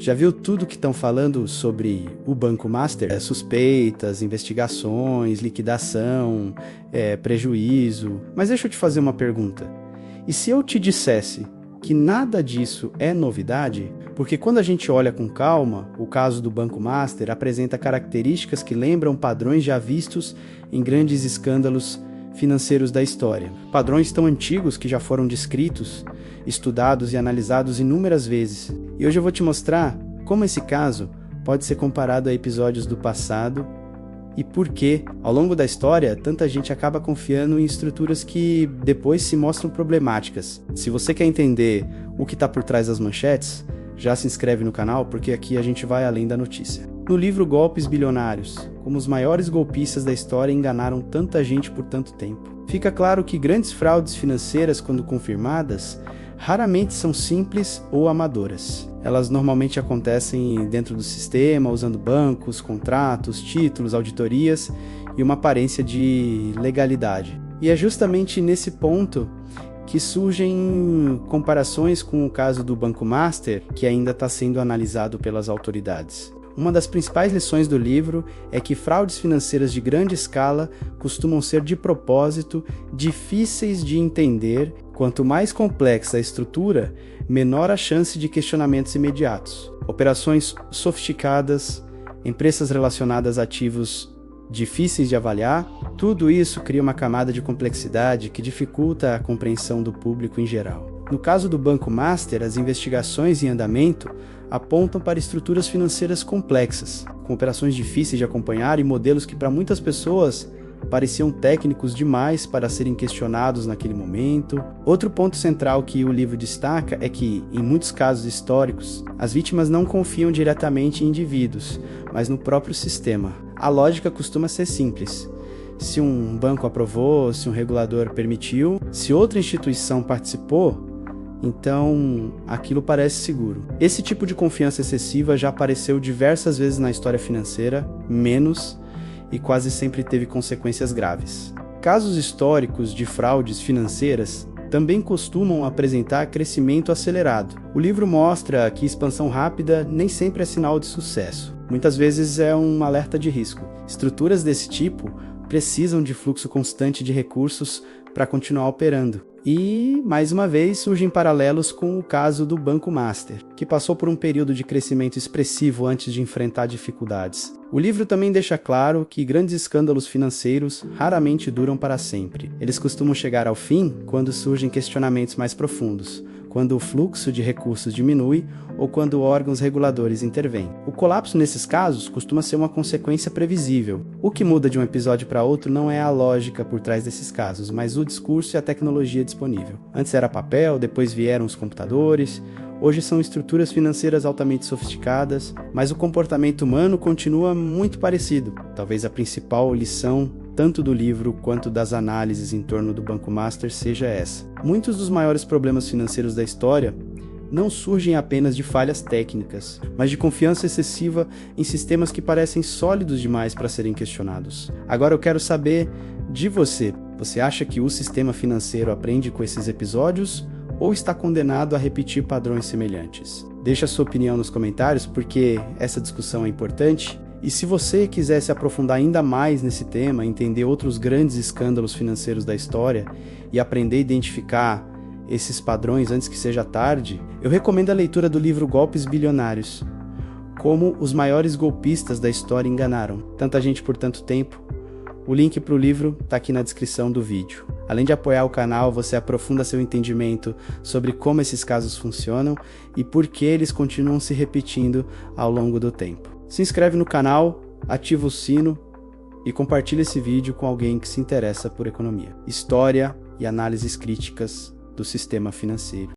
Já viu tudo que estão falando sobre o Banco Master? Suspeitas, investigações, liquidação, prejuízo. Mas deixa eu te fazer uma pergunta. E se eu te dissesse que nada disso é novidade? Porque quando a gente olha com calma, o caso do Banco Master apresenta características que lembram padrões já vistos em grandes escândalos financeiros da história. Padrões tão antigos que já foram descritos, estudados e analisados inúmeras vezes. E hoje eu vou te mostrar como esse caso pode ser comparado a episódios do passado e por que, ao longo da história, tanta gente acaba confiando em estruturas que depois se mostram problemáticas. Se você quer entender o que está por trás das manchetes, já se inscreve no canal porque aqui a gente vai além da notícia. No livro Golpes Bilionários, como os maiores golpistas da história enganaram tanta gente por tanto tempo. Fica claro que grandes fraudes financeiras, quando confirmadas, raramente são simples ou amadoras. Elas normalmente acontecem dentro do sistema, usando bancos, contratos, títulos, auditorias e uma aparência de legalidade. E é justamente nesse ponto que surgem comparações com o caso do Banco Master, que ainda está sendo analisado pelas autoridades. Uma das principais lições do livro é que fraudes financeiras de grande escala costumam ser de propósito difíceis de entender. Quanto mais complexa a estrutura, menor a chance de questionamentos imediatos. Operações sofisticadas, empresas relacionadas a ativos difíceis de avaliar, tudo isso cria uma camada de complexidade que dificulta a compreensão do público em geral. No caso do Banco Master, as investigações em andamento apontam para estruturas financeiras complexas, com operações difíceis de acompanhar e modelos que para muitas pessoas pareciam técnicos demais para serem questionados naquele momento. Outro ponto central que o livro destaca é que, em muitos casos históricos, as vítimas não confiam diretamente em indivíduos, mas no próprio sistema. A lógica costuma ser simples. Se um banco aprovou, se um regulador permitiu, se outra instituição participou, então aquilo parece seguro. Esse tipo de confiança excessiva já apareceu diversas vezes na história financeira, menos, e quase sempre teve consequências graves. Casos históricos de fraudes financeiras também costumam apresentar crescimento acelerado. O livro mostra que expansão rápida nem sempre é sinal de sucesso. Muitas vezes é um alerta de risco. Estruturas desse tipo precisam de fluxo constante de recursos para continuar operando. E, mais uma vez, surgem paralelos com o caso do Banco Master, que passou por um período de crescimento expressivo antes de enfrentar dificuldades. O livro também deixa claro que grandes escândalos financeiros raramente duram para sempre. Eles costumam chegar ao fim quando surgem questionamentos mais profundos, quando o fluxo de recursos diminui ou quando órgãos reguladores intervêm. O colapso nesses casos costuma ser uma consequência previsível. O que muda de um episódio para outro não é a lógica por trás desses casos, mas o discurso e a tecnologia disponível. Antes era papel, depois vieram os computadores. Hoje são estruturas financeiras altamente sofisticadas, mas o comportamento humano continua muito parecido. Talvez a principal lição, tanto do livro quanto das análises em torno do Banco Master, seja essa. Muitos dos maiores problemas financeiros da história não surgem apenas de falhas técnicas, mas de confiança excessiva em sistemas que parecem sólidos demais para serem questionados. Agora eu quero saber de você. Você acha que o sistema financeiro aprende com esses episódios ou está condenado a repetir padrões semelhantes? Deixa a sua opinião nos comentários, porque essa discussão é importante. E se você quiser se aprofundar ainda mais nesse tema, entender outros grandes escândalos financeiros da história e aprender a identificar esses padrões antes que seja tarde, eu recomendo a leitura do livro Golpes Bilionários, como os maiores golpistas da história enganaram tanta gente por tanto tempo. O link para o livro está aqui na descrição do vídeo. Além de apoiar o canal, você aprofunda seu entendimento sobre como esses casos funcionam e por que eles continuam se repetindo ao longo do tempo. Se inscreve no canal, ativa o sino e compartilha esse vídeo com alguém que se interessa por economia, história e análises críticas do sistema financeiro.